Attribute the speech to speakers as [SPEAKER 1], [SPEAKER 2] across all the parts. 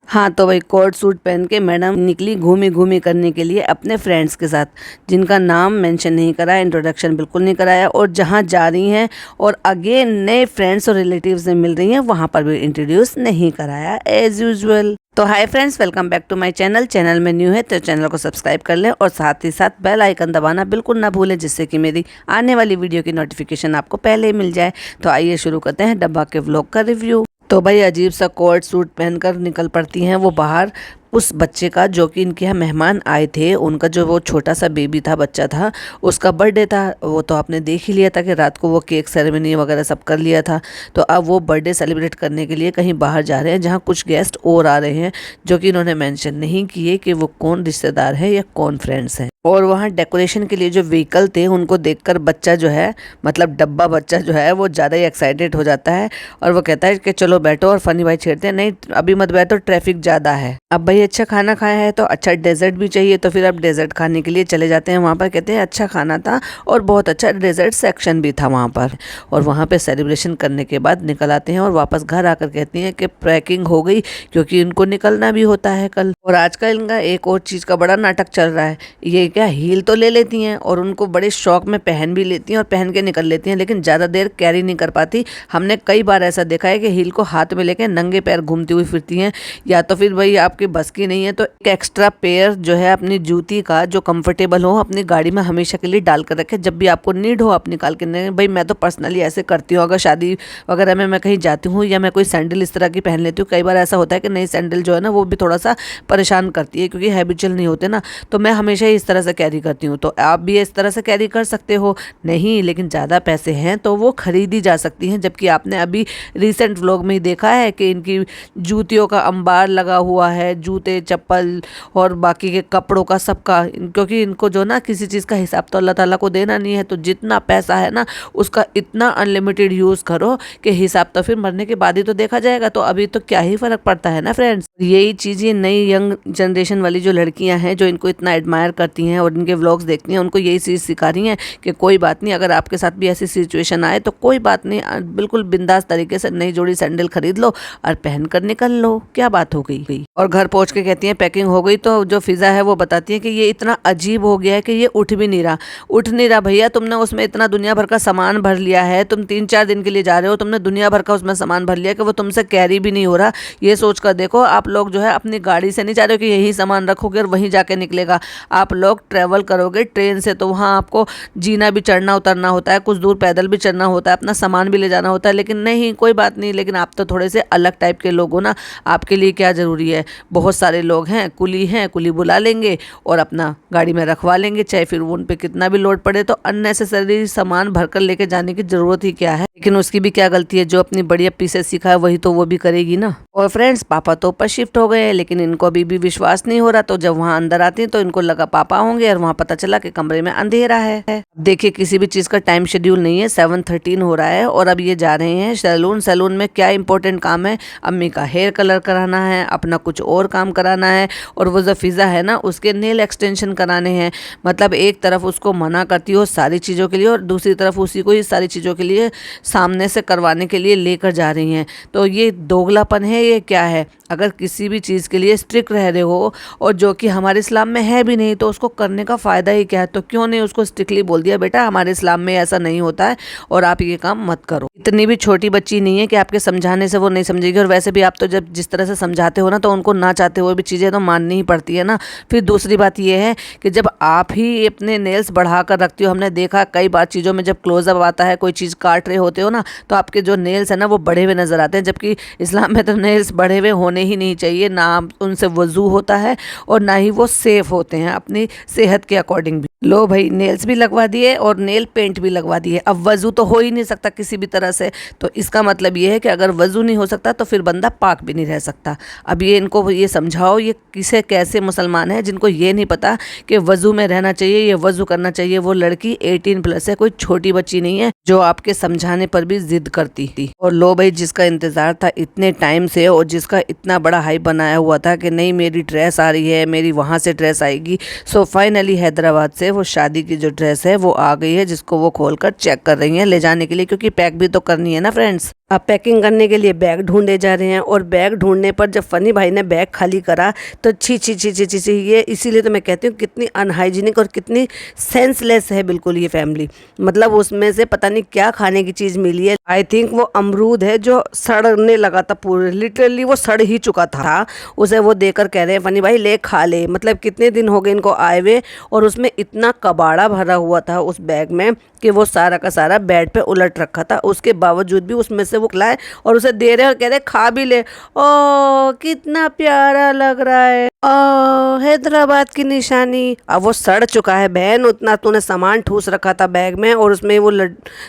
[SPEAKER 1] हाँ, तो वही कोट सूट पहन के मैडम निकली घूमी-घूमी करने के लिए अपने फ्रेंड्स के साथ, जिनका नाम मेंशन नहीं करा, इंट्रोडक्शन बिल्कुल नहीं कराया और जहाँ जा रही हैं और अगेन नए फ्रेंड्स और रिलेटिव्स से मिल रही हैं, वहाँ पर भी इंट्रोड्यूस नहीं कराया एज़ यूजुअल। तो hi friends, welcome back to my channel में न्यू है तो चैनल को सब्सक्राइब कर लें और साथ ही साथ बेल आइकन दबाना बिल्कुल ना भूलें, जिससे कि मेरी आने वाली वीडियो की नोटिफिकेशन आपको पहले ही मिल जाए। तो आइए शुरू करते हैं डब्बा के व्लॉग का रिव्यू। तो भाई अजीब सा कोट सूट पहनकर निकल पड़ती हैं वो बाहर उस बच्चे का, जो कि इनके यहाँ मेहमान आए थे। उनका जो वो छोटा सा बेबी था, बच्चा था, उसका बर्थडे था। वो तो आपने देख ही लिया था कि रात को वो केक सेरेमनी वगैरह सब कर लिया था। तो अब वो बर्थडे सेलिब्रेट करने के लिए कहीं बाहर जा रहे हैं, जहाँ कुछ गेस्ट और आ रहे हैं, जो कि इन्होंने मेंशन नहीं किए कि वो कौन रिश्तेदार है या कौन फ्रेंड्स हैं। और वहाँ डेकोरेशन के लिए जो व्हीकल थे, उनको देखकर बच्चा जो है, मतलब डब्बा बच्चा जो है, वो ज़्यादा ही एक्साइटेड हो जाता है और वो कहता है कि चलो बैठो, और फनी भाई छेड़ते हैं, नहीं अभी मत बैठो, ट्रैफिक ज़्यादा है। अब भाई अच्छा खाना खाया है तो अच्छा डेजर्ट भी चाहिए, तो फिर अब डेजर्ट खाने के लिए चले जाते हैं वहाँ पर। कहते हैं अच्छा खाना था और बहुत अच्छा डेजर्ट सेक्शन भी था वहाँ पर। और वहाँ पे सेलिब्रेशन करने के बाद निकल आते हैं और वापस घर आकर कहती हैं कि पैकिंग हो गई, क्योंकि इनको निकलना भी होता है कल। और आजकल इनका एक और चीज़ का बड़ा नाटक चल रहा है, ये क्या हील तो ले लेती हैं और उनको बड़े शौक में पहन भी लेती हैं और पहन के निकल लेती हैं, लेकिन ज़्यादा देर कैरी नहीं कर पाती। हमने कई बार ऐसा देखा है कि हील को हाथ में लेके नंगे पैर घूमती हुई फिरती हैं। या तो फिर भाई आपकी बस की नहीं है तो एक एक्स्ट्रा पेयर जो है अपनी जूती का, जो कंफर्टेबल हो, अपनी गाड़ी में हमेशा के लिए डाल कर रखे। जब भी आपको नीड हो आप निकाल के, भाई मैं तो पर्सनली ऐसे करती हूँ, अगर शादी वगैरह में मैं कहीं जाती हूँ या मैं कोई सैंडल इस तरह की पहन लेती हूँ। कई बार ऐसा होता है कि नई सैंडल जो है ना, वो भी थोड़ा सा परेशान करती है, क्योंकि हैबिचुअल नहीं होते ना। तो मैं हमेशा ही इस तरह से कैरी करती हूँ। तो आप भी इस तरह से कैरी कर सकते हो, नहीं लेकिन ज़्यादा पैसे हैं तो वो खरीदी जा सकती हैं। जबकि आपने अभी रिसेंट व्लॉग में ही देखा है कि इनकी जूतियों का अंबार लगा हुआ है, जूते चप्पल और बाकी के कपड़ों का, सबका। क्योंकि इनको जो ना किसी चीज़ का हिसाब तो अल्लाह ताला को देना नहीं है, तो जितना पैसा है ना उसका इतना अनलिमिटेड यूज़ करो कि हिसाब तो फिर मरने के बाद ही तो देखा जाएगा। तो अभी तो क्या ही फ़र्क पड़ता है ना फ्रेंड्स। यही चीज़ें नई यंग जनरेशन वाली जो लड़कियां हैं, जो इनको इतना एडमायर करती हैं और इनके व्लॉग्स देखती हैं, उनको यही चीज़ सिखा रही हैं कि कोई बात नहीं, अगर आपके साथ भी ऐसी सिचुएशन आए तो कोई बात नहीं, बिल्कुल बिंदास तरीके से नई जोड़ी सैंडल खरीद लो और पहन कर निकल लो, क्या बात हो गई। और घर पहुंच के कहती हैं पैकिंग हो गई। तो जो फिज़ा है वो बताती है कि ये इतना अजीब हो गया है कि ये उठ भी नहीं रहा। भैया तुमने उसमें इतना दुनिया भर का सामान भर लिया है, तुम 3-4 दिन के लिए जा रहे हो, तुमने दुनिया भर का उसमें सामान भर लिया कि वो तुमसे कैरी भी नहीं हो रहा। ये सोच कर देखो, आप लोग जो है अपनी गाड़ी से नहीं जा रहे हो कि यही सामान रखोगे और वहीं जाके निकलेगा। आप लोग ट्रैवल करोगे ट्रेन से, तो वहाँ आपको जीना भी, चढ़ना उतरना होता है, कुछ दूर पैदल भी चढ़ना होता है, अपना सामान भी ले जाना होता है। लेकिन नहीं, कोई बात नहीं, लेकिन आप तो थोड़े से अलग टाइप के लोग हो ना, आपके लिए क्या ज़रूरी है। बहुत सारे लोग हैं, कुली बुला लेंगे और अपना गाड़ी में रखवा लेंगे, चाहे फिर उन पे कितना भी लोड पड़े। तो अननेसेसरी सामान भरकर लेके जाने की ज़रूरत ही क्या है। लेकिन उसकी भी क्या गलती है, जो अपनी बड़ी अप्पी से सीखा है वही तो वो भी करेगी ना। और फ्रेंड्स, पापा तो ऊपर शिफ्ट हो गए हैं, लेकिन इनको अभी भी विश्वास नहीं हो रहा। तो जब वहाँ अंदर आती हैं तो इनको लगा पापा होंगे, और वहाँ पता चला कि कमरे में अंधेरा है। देखिए किसी भी चीज़ का टाइम शेड्यूल नहीं है, 7:13 हो रहा है और अब ये जा रहे हैं सैलून में क्या इंपॉर्टेंट काम है, अम्मी का हेयर कलर कराना है, अपना कुछ और काम कराना है, और वो जो फिज़ा है ना उसके नेल एक्सटेंशन कराने हैं। मतलब एक तरफ उसको मना करती हो सारी चीज़ों के लिए और दूसरी तरफ उसी को ही सारी चीज़ों के लिए सामने से करवाने के लिए लेकर जा रही हैं। तो ये दोगलापन है, ये क्या है। अगर किसी भी चीज़ के लिए स्ट्रिक्ट रह रहे हो, और जो कि हमारे इस्लाम में है भी नहीं, तो उसको करने का फ़ायदा ही क्या है। तो क्यों नहीं उसको स्ट्रिक्टली बोल दिया, बेटा हमारे इस्लाम में ऐसा नहीं होता है और आप ये काम मत करो। इतनी भी छोटी बच्ची नहीं है कि आपके समझाने से वो नहीं समझेगी। और वैसे भी आप तो जब जिस तरह से समझाते हो ना, तो उनको ना चाहते हुए भी चीज़ें तो माननी ही पड़ती है ना। फिर दूसरी बात ये है कि जब आप ही अपने नेल्स बढ़ा कर रखती हो, हमने देखा कई बार चीज़ों में जब क्लोजअप आता है, कोई चीज़ काट रहे होते हो ना, तो आपके जो नेल्स है ना वो बढ़े हुए नजर आते हैं। जबकि इस्लाम में तो नेल्स बढ़े हुए होने ही नहीं चाहिए, ना उनसे वजू होता है और ना ही वो सेफ होते हैं अपनी सेहत के अकॉर्डिंग भी। लो भाई, नेल्स भी लगवा दिए और नेल पेंट भी लगवा दिए। अब वजू तो हो ही नहीं सकता किसी भी तरह से, तो इसका मतलब ये है कि अगर वजू नहीं हो सकता तो फिर बंदा पाक भी नहीं रह सकता। अब ये इनको ये समझाओ, ये किसे कैसे मुसलमान हैं जिनको ये नहीं पता कि वजू में रहना चाहिए, ये वजू करना चाहिए। वो लड़की 18+ है, कोई छोटी बच्ची नहीं है जो आपके समझाने पर भी जिद करती थी। और लो भाई, जिसका इंतजार था इतने टाइम से और जिसका इतना बड़ा हाइप बनाया हुआ था कि नहीं मेरी ड्रेस आ रही है, मेरी वहाँ से ड्रेस आएगी, सो फाइनली हैदराबाद से वो शादी की जो ड्रेस है वो आ गई है, जिसको वो खोलकर चेक कर रही हैं ले जाने के लिए, क्योंकि पैक भी तो करनी है ना फ्रेंड्स। अब पैकिंग करने के लिए बैग ढूंढे जा रहे हैं और बैग ढूंढने पर जब फ़नी भाई ने बैग खाली करा तो छी छी छी छी छी छी, ये इसीलिए तो मैं कहती हूँ कितनी अनहाइजीनिक और कितनी सेंसलेस है बिल्कुल ये फैमिली। मतलब उसमें से पता नहीं क्या खाने की चीज़ मिली है। आई थिंक वो अमरूद है जो सड़ने लगा था, पूरे लिटरली वो सड़ ही चुका था। उसे वो देकर कह रहे हैं फ़नी भाई ले खा ले। मतलब कितने दिन हो गए इनको आए हुए और उसमें इतना कबाड़ा भरा हुआ था उस बैग में कि वो सारा का सारा बेड पे उलट रखा था। उसके बावजूद भी उसमें से वो खिलाए और उसे दे रहे और कह रहे खा भी ले। ओ कितना प्यारा लग रहा है, ओ हैदराबाद की निशानी। अब वो सड़ चुका है बहन, उतना तूने सामान ठूस रखा था बैग में और उसमें वो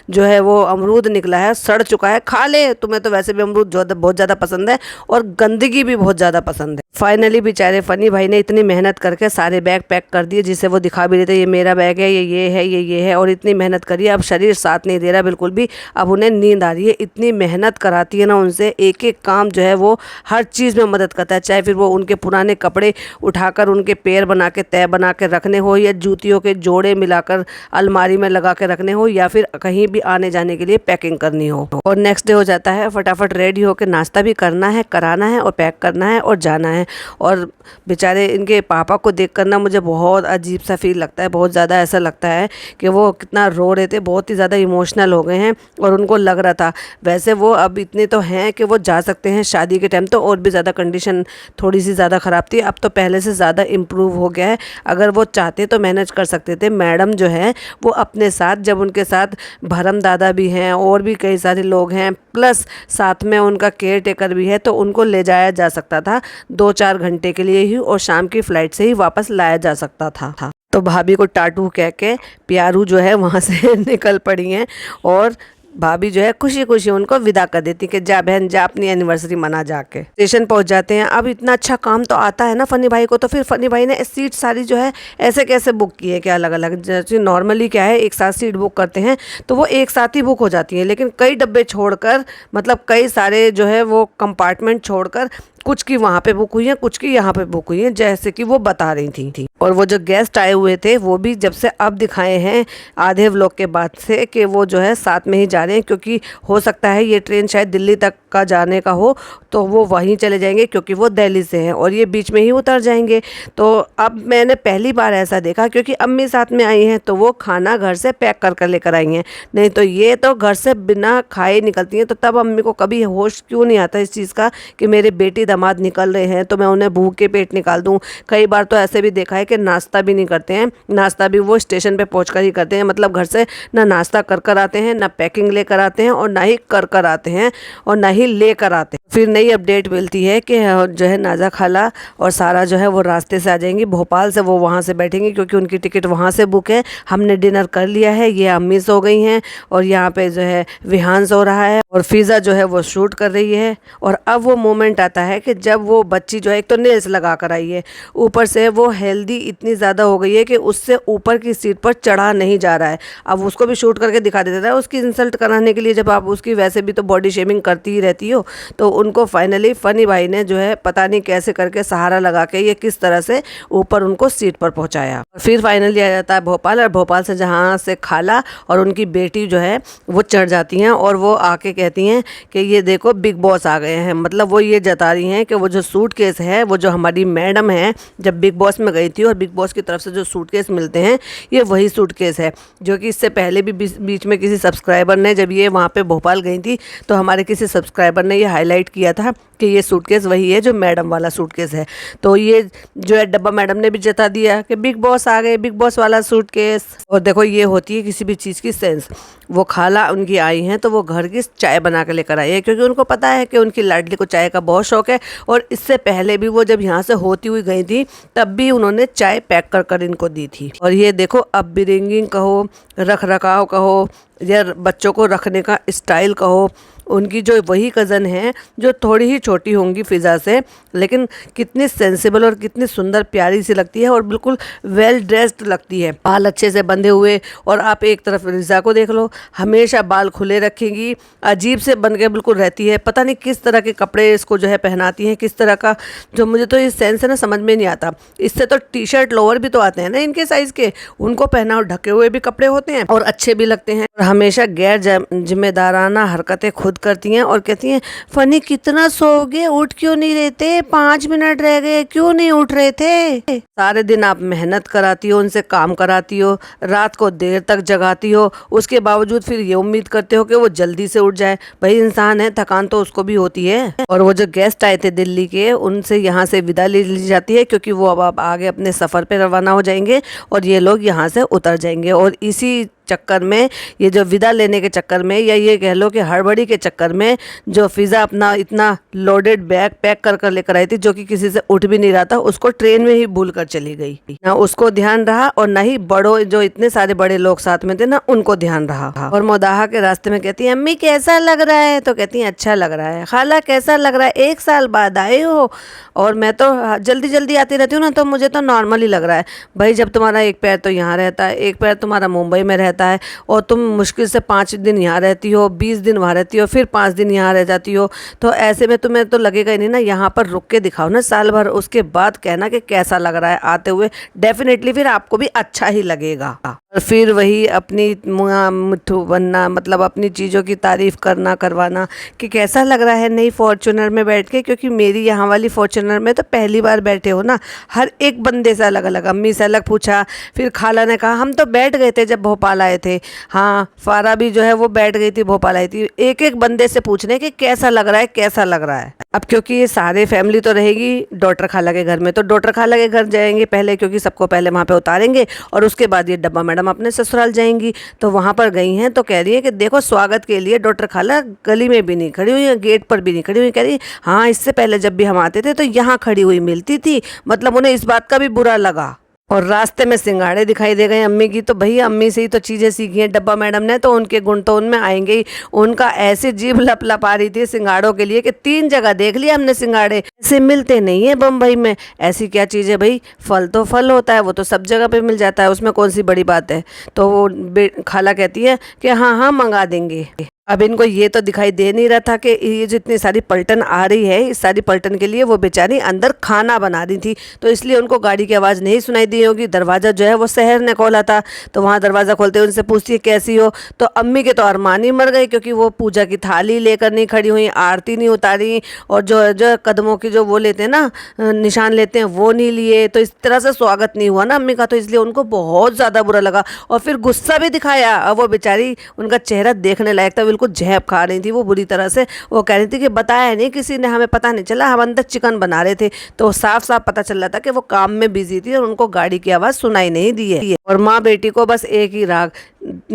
[SPEAKER 1] जो है वो अमरूद निकला है, सड़ चुका है, खा ले। तुम्हें तो वैसे भी अमरूद बहुत ज़्यादा पसंद है और गंदगी भी बहुत ज़्यादा पसंद है। फाइनली बेचारे फ़नी भाई ने इतनी मेहनत करके सारे बैग पैक कर दिए, जिसे वो दिखा भी देते ये मेरा बैग है, ये है, ये है, और इतनी मेहनत करी। अब शरीर साथ नहीं दे रहा बिल्कुल भी, अब उन्हें नींद आ रही है। इतनी मेहनत कराती है ना उनसे, एक एक काम जो है वो हर चीज़ में मदद करता है। चाहे फिर वो उनके पुराने कपड़े उठाकर उनके पैर बना के तय बना के रखने हो, या जूतियों के जोड़े मिलाकर अलमारी में लगा के रखने हो, या फिर कहीं भी आने जाने के लिए पैकिंग करनी हो। और नेक्स्ट डे हो जाता है, फटाफट रेडी होकर नाश्ता भी करना है, कराना है और पैक करना है और जाना है। और बेचारे इनके पापा को देख कर ना मुझे बहुत अजीब सा फील लगता है, बहुत ज़्यादा ऐसा लगता है कि वो कितना रो रहे थे, बहुत ही ज़्यादा इमोशनल हो गए हैं। और उनको लग रहा था, वैसे वो अब इतने तो हैं कि वो जा सकते हैं, शादी के टाइम तो और भी ज़्यादा कंडीशन थोड़ी सी ज़्यादा ख़राब थी, अब तो पहले से ज़्यादा इम्प्रूव हो गया है। अगर वो चाहते तो मैनेज कर सकते थे। मैडम जो है वो अपने साथ, जब उनके साथ भरम दादा भी हैं और भी कई सारे लोग हैं, प्लस साथ में उनका केयर टेकर भी है, तो उनको ले जाया जा सकता था 2-4 घंटे के लिए ही, और शाम की फ़्लाइट से ही वापस लाया जा सकता था। तो भाभी को टाटू कह के प्यारू जो है वहाँ से निकल पड़ी हैं और भाभी जो है खुशी खुशी उनको विदा कर देती कि जा बहन जा, अपनी एनिवर्सरी मना। जाके स्टेशन पहुंच जाते हैं। अब इतना अच्छा काम तो आता है ना फ़नी भाई को, तो फिर फ़नी भाई ने सीट सारी जो है ऐसे कैसे बुक की है, क्या अलग अलग, जैसे नॉर्मली क्या है एक साथ सीट बुक करते हैं तो वो एक साथ ही बुक हो जाती हैं, लेकिन कई डब्बे छोड़कर, मतलब कई सारे जो है वो कंपार्टमेंट छोड़कर कुछ की वहाँ पे बुक हुई है, कुछ की यहाँ पे बुक हुई है, जैसे कि वो बता रही थी। और वो जो गेस्ट आए हुए थे वो भी जब से अब दिखाए हैं आधे व्लॉग के बाद से कि वो जो है साथ में ही जा रहे हैं, क्योंकि हो सकता है ये ट्रेन शायद दिल्ली तक का जाने का हो तो वो वहीं चले जाएंगे, क्योंकि वो दिल्ली से हैं और ये बीच में ही उतर जाएंगे। तो अब मैंने पहली बार ऐसा देखा, क्योंकि अम्मी साथ में आई हैं तो वो खाना घर से पैक कर कर लेकर आई हैं, नहीं तो ये तो घर से बिना खाए निकलती हैं। तो तब अम्मी को कभी होश क्यों नहीं आता इस चीज़ का कि मेरे बेटी दामाद निकल रहे हैं तो मैं उन्हें भूखे पेट निकाल दूँ। कई बार तो ऐसे भी देखा है कि नाश्ता भी नहीं करते हैं, नाश्ता भी वो स्टेशन पे पहुंचकर ही करते हैं। मतलब घर से ना नाश्ता कर कर आते हैं, ना पैकिंग लेकर आते हैं, और ना ही कर कर आते हैं, और ना ही लेकर आते हैं। फिर नई अपडेट मिलती है कि जो है नाजा खाला और सारा जो है वो रास्ते से आ जाएंगी भोपाल से, वो वहाँ से बैठेंगी क्योंकि उनकी टिकट वहाँ से बुक है। हमने डिनर कर लिया है, ये अम्मी सो गई हैं और यहाँ पे जो है विहान सो रहा है और फिज़ा जो है वो शूट कर रही है। और अब वो मोमेंट आता है कि जब वो बच्ची जो है एक तो नेल्स लगा कर आई है, ऊपर से वो हेल्दी इतनी ज़्यादा हो गई है कि उससे ऊपर की सीट पर चढ़ा नहीं जा रहा है। अब उसको भी शूट करके दिखा देता है उसकी इंसल्ट कराने के लिए, जब आप उसकी वैसे भी तो बॉडी शेमिंग करती ही रहती हो। तो उनको फाइनली फ़नी भाई ने जो है पता नहीं कैसे करके सहारा लगा के ये किस तरह से ऊपर उनको सीट पर पहुंचाया। फिर फाइनली आ जाता है भोपाल, और भोपाल से जहाँ से खाला और उनकी बेटी जो है वो चढ़ जाती हैं और वो आके कहती हैं कि ये देखो बिग बॉस आ गए हैं। मतलब वो ये जता रही हैं कि वो जो सूटकेस है, वो जो हमारी मैडम है जब बिग बॉस में गई थी और बिग बॉस की तरफ से जो सूटकेस मिलते हैं ये वही सूटकेस है, जो कि इससे पहले भी बीच में किसी सब्सक्राइबर ने, जब ये वहाँ पे भोपाल गई थी तो हमारे किसी सब्सक्राइबर ने ये हाईलाइट किया था कि ये सूटकेस वही है जो मैडम वाला सूटकेस है। तो ये जो है डब्बा मैडम ने भी जता दिया कि बिग बॉस आ गए, बिग बॉस वाला सूटकेस। और देखो ये होती है किसी भी चीज़ की सेंस। वो खाला उनकी आई हैं तो वो घर की चाय बना के लेकर आई है, क्योंकि उनको पता है कि उनकी लाडली को चाय का बहुत शौक है। और इससे पहले भी वो जब यहाँ से होती हुई गई थी तब भी उन्होंने चाय पैक कर कर इनको दी थी। और ये देखो अब बिरिंगिंग कहो, रख रखाव कहो, या बच्चों को रखने का स्टाइल कहो, उनकी जो वही कज़न है जो थोड़ी ही छोटी होंगी फ़िज़ा से, लेकिन कितनी सेंसिबल और कितनी सुंदर प्यारी सी लगती है और बिल्कुल वेल ड्रेस्ड लगती है, बाल अच्छे से बंधे हुए। और आप एक तरफ रिज़ा को देख लो, हमेशा बाल खुले रखेंगी, अजीब से बन के बिल्कुल रहती है, पता नहीं किस तरह के कपड़े इसको जो है पहनाती हैं, किस तरह का, जो मुझे तो ये सेंस है ना समझ में नहीं आता। इससे तो टी शर्ट लोअर भी तो आते हैं ना इनके साइज़ के, उनको पहनाओ, ढके हुए भी कपड़े होते हैं और अच्छे भी लगते हैं। और हमेशा गैर जिम्मेदाराना हरकतें खुद करती हैं और कहती हैं फनी कितना सोओगे, उठ क्यों नहीं रहे थे, 5 मिनट रह गए, क्यों नहीं उठ रहे थे। सारे दिन आप मेहनत कराती हो, उनसे काम कराती हो, रात को देर तक जगाती हो, उसके बावजूद फिर ये उम्मीद करते हो कि वो जल्दी से उठ जाए। भाई इंसान है, थकान तो उसको भी होती है। और वो जो गेस्ट आए थे दिल्ली के, उनसे यहाँ से विदा ले ली जाती है क्योंकि वो अब आगे अपने सफ़र पे रवाना हो जाएंगे और ये लोग यहाँ से उतर जाएंगे। और इसी चक्कर में, ये जो विदा लेने के चक्कर में, या ये कह लो कि हड़बड़ी के चक्कर में, जो फिज़ा अपना इतना लोडेड बैग पैक कर कर लेकर आई थी जो कि किसी से उठ भी नहीं रहा था, उसको ट्रेन में ही भूल कर चली गई। ना उसको ध्यान रहा और ना ही बड़ों, जो इतने सारे बड़े लोग साथ में थे ना, उनको ध्यान रहा। और मोदाहा के रास्ते में कहती है अम्मी कैसा लग रहा है, तो कहती है अच्छा लग रहा है। खाला कैसा लग रहा है, 1 साल बाद आए हो और मैं तो जल्दी जल्दी आती रहती हूँ ना, तो मुझे तो नॉर्मल ही लग रहा है। भाई जब तुम्हारा एक पैर तो यहाँ रहता है, एक पैर तुम्हारा मुंबई में रहता है और तुम मुश्किल से 5 दिन यहाँ रहती हो, 20 दिन वहाँ रहती हो, फिर 5 दिन यहाँ रह जाती हो, तो ऐसे में तुम्हें तो लगेगा ही नहीं ना, यहाँ पर रुक के दिखाओ ना साल भर, उसके बाद कहना कि कैसा लग रहा है आते हुए। डेफिनेटली फिर आपको भी अच्छा ही लगेगा। और फिर वही अपनी मिट्ठू बनना, मतलब अपनी चीज़ों की तारीफ़ करना करवाना कि कैसा लग रहा है नई फॉर्च्यूनर में बैठ के, क्योंकि मेरी यहाँ वाली फॉर्च्यूनर में तो पहली बार बैठे हो ना। हर एक बंदे से अलग अलग, अम्मी से अलग पूछा, फिर खाला ने कहा हम तो बैठ गए थे जब भोपाल आए थे। हाँ, फारा भी जो है वो बैठ गई थी, भोपाल आई थी। एक एक बंदे से पूछने कि कैसा लग रहा है, कैसा लग रहा है। अब क्योंकि ये सारे फैमिली तो रहेगी डॉक्टर खाला के घर में, तो डॉक्टर खाला के घर जाएंगे पहले, क्योंकि सबको पहले वहाँ पे उतारेंगे और उसके बाद ये डब्बा मैडम अपने ससुराल जाएंगी। तो वहाँ पर गई हैं तो कह रही है कि देखो स्वागत के लिए डॉक्टर खाला गली में भी नहीं खड़ी हुई है, गेट पर भी नहीं खड़ी हुई। कह रही हाँ, इससे पहले जब भी हम आते थे तो यहाँ खड़ी हुई मिलती थी। मतलब उन्हें इस बात का भी बुरा लगा। और रास्ते में सिंगाड़े दिखाई दे गए अम्मी की, तो भैया अम्मी से ही तो चीज़ें सीखी हैं डब्बा मैडम ने, तो उनके गुण तो उनमें आएंगे ही। उनका ऐसी जीभ लपलपा रही थी सिंगाड़ों के लिए कि 3 जगह देख लिया हमने सिंगाड़े, ऐसे मिलते नहीं है बम्बई में। ऐसी क्या चीज़ है भाई, फल तो फल होता है, वो तो सब जगह पे मिल जाता है, उसमें कौन सी बड़ी बात है। तो वो खाला कहती है कि हाँ हाँ मंगा देंगे। अब इनको ये तो दिखाई दे नहीं रहा था कि ये जितनी सारी पलटन आ रही है, इस सारी पलटन के लिए वो बेचारी अंदर खाना बना रही थी, तो इसलिए उनको गाड़ी की आवाज़ नहीं सुनाई दी होगी। दरवाज़ा जो है वो शहर ने खोला था, तो वहाँ दरवाज़ा खोलते हुए उनसे पूछती है कैसी हो। तो अम्मी के तो अरमान ही मर गए, क्योंकि वो पूजा की थाली लेकर नहीं खड़ी हुई, आरती नहीं उतारी, और जो कदमों की जो वो लेते हैं ना, निशान लेते हैं, वो नहीं लिए। तो इस तरह से स्वागत नहीं हुआ ना अम्मी का, तो इसलिए उनको बहुत ज़्यादा बुरा लगा और फिर गुस्सा भी दिखाया। अब वो बेचारी, उनका चेहरा देखने लायक था, कुछ झेप खा रही थी वो बुरी तरह से। वो कह रही थी कि बताया नहीं किसी ने, हमें पता नहीं चला, हम अंदर चिकन बना रहे थे। तो साफ साफ पता चल रहा था कि वो काम में बिजी थी और उनको गाड़ी की आवाज़ सुनाई नहीं दी है। और माँ बेटी को बस एक ही राग,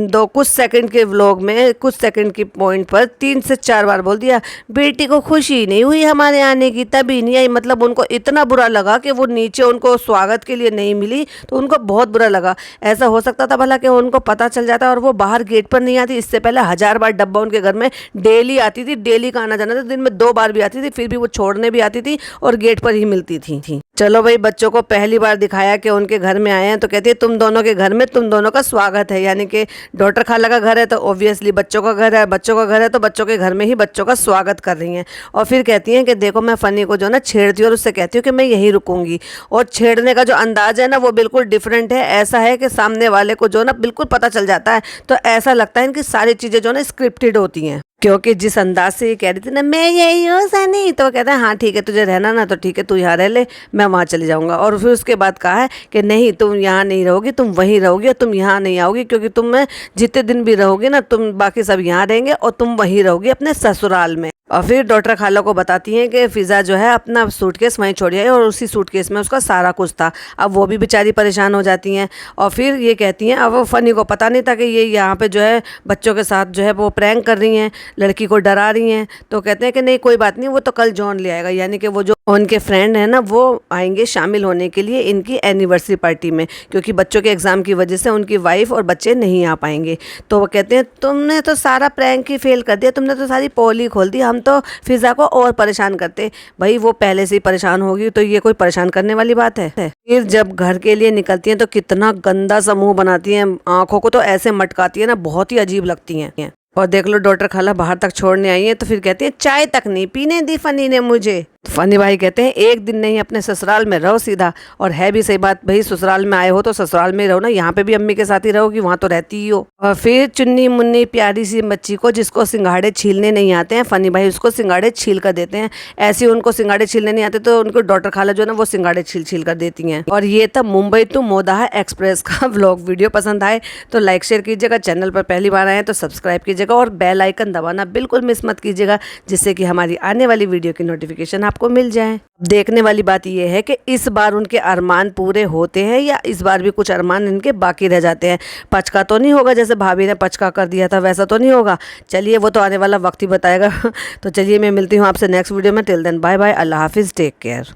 [SPEAKER 1] कुछ सेकंड के व्लॉग में, कुछ सेकंड की पॉइंट पर 3 से 4 बार बोल दिया बेटी को खुशी नहीं हुई हमारे आने की, तभी नहीं आई। मतलब उनको इतना बुरा लगा कि वो नीचे उनको स्वागत के लिए नहीं मिली, तो उनको बहुत बुरा लगा। ऐसा हो सकता था भला कि उनको पता चल जाता और वो बाहर गेट पर नहीं आती। इससे पहले 1000 बार डब्बा उनके घर में डेली आती थी, डेली का आना जाना था, दिन में 2 बार भी आती थी, फिर भी वो छोड़ने भी आती थी और गेट पर ही मिलती थी। चलो भाई, बच्चों को पहली बार दिखाया कि उनके घर में आए हैं, तो कहती है तुम दोनों के घर में तुम दोनों का स्वागत है। यानी कि डॉक्टर खाला का घर है तो ऑब्वियसली बच्चों का घर है, बच्चों का घर है तो बच्चों के घर में ही बच्चों का स्वागत कर रही हैं। और फिर कहती हैं कि देखो मैं फनी को जो ना छेड़ती हूँ और उससे कहती हूँ कि मैं यहीं रुकूंगी। और छेड़ने का जो अंदाज है ना वो बिल्कुल डिफरेंट है। ऐसा है कि सामने वाले को जो ना बिल्कुल पता चल जाता है। तो ऐसा लगता है इनकी सारी चीज़ें जो ना स्क्रिप्टेड होती हैं, क्योंकि जिस अंदाज से ये कह रही थी ना मैं यही हूँ सनी, तो वो कहता है हाँ ठीक है, तुझे रहना ना तो ठीक है, तू यहाँ रह ले, मैं वहाँ चले जाऊँगा। और फिर उसके बाद कहा है कि नहीं तुम यहाँ नहीं रहोगी, तुम वहीं रहोगी, और तुम यहाँ नहीं आओगी, क्योंकि तुम जितने दिन भी रहोगी ना, तुम बाकी सब यहाँ रहेंगे और तुम वहीं रहोगी अपने ससुराल में। और फिर डॉक्टर खाला को बताती हैं कि फिज़ा जो है अपना सूटकेस वहीं छोड़ आई और उसी सूटकेस में उसका सारा कुछ था। अब वो भी बेचारी परेशान हो जाती हैं। और फिर ये कहती हैं, अब वो फनी को पता नहीं था कि ये यहाँ पे जो है बच्चों के साथ जो है वो प्रैंक कर रही हैं, लड़की को डरा रही हैं। तो कहते हैं कि नहीं कोई बात नहीं, वो तो कल जॉन ले आएगा, यानी कि वो जो उनके फ्रेंड है ना वो आएंगे शामिल होने के लिए इनकी एनिवर्सरी पार्टी में, क्योंकि बच्चों के एग्ज़ाम की वजह से उनकी वाइफ और बच्चे नहीं आ पाएंगे। तो वो कहते हैं तुमने तो सारा प्रैंक ही फेल कर दिया, तुमने तो सारी पोल ही खोल दी, हम तो फिज़ा को और परेशान करते। भाई वो पहले से ही परेशान होगी तो ये कोई परेशान करने वाली बात है। फिर जब घर के लिए निकलती हैं तो कितना गंदा सा मुँह बनाती हैं, आँखों को तो ऐसे मटकाती है ना, बहुत ही अजीब लगती हैं। और देख लो डॉक्टर खाला बाहर तक छोड़ने आई है तो फिर कहती है चाय तक नहीं पीने दी फनी ने मुझे। फनी भाई कहते हैं एक दिन नहीं अपने ससुराल में रहो सीधा। और है भी सही बात भाई, ससुराल में आए हो तो ससुराल में ही रहो ना, यहाँ पे भी अम्मी के साथ ही रहोगी, वहाँ तो रहती ही हो। और फिर चुन्नी मुन्नी प्यारी सी बच्ची को जिसको सिंगाड़े छीलने नहीं आते हैं, फनी भाई उसको सिंगाड़े छील कर देते हैं। ऐसे उनको सिंगाड़े छीलने नहीं आते तो उनको डॉक्टर खाला जो है ना वो सिंगाड़े छील छील कर देती हैं। और ये था मुंबई टू मोदाहा एक्सप्रेस का व्लॉग। वीडियो पसंद आए तो लाइक शेयर कीजिएगा, चैनल पर पहली बार आए तो सब्सक्राइब कीजिएगा और बेल आइकन दबाना बिल्कुल मिस मत कीजिएगा, जिससे कि हमारी आने वाली वीडियो की नोटिफिकेशन आपको मिल जाए। देखने वाली बात यह है कि इस बार उनके अरमान पूरे होते हैं या इस बार भी कुछ अरमान इनके बाकी रह जाते हैं। पचका तो नहीं होगा जैसे भाभी ने पचका कर दिया था, वैसा तो नहीं होगा। चलिए वो तो आने वाला वक्त ही बताएगा। तो चलिए मैं मिलती हूँ आपसे नेक्स्ट वीडियो में। टिल देन बाय बाय, अल्लाह हाफिज़, टेक केयर।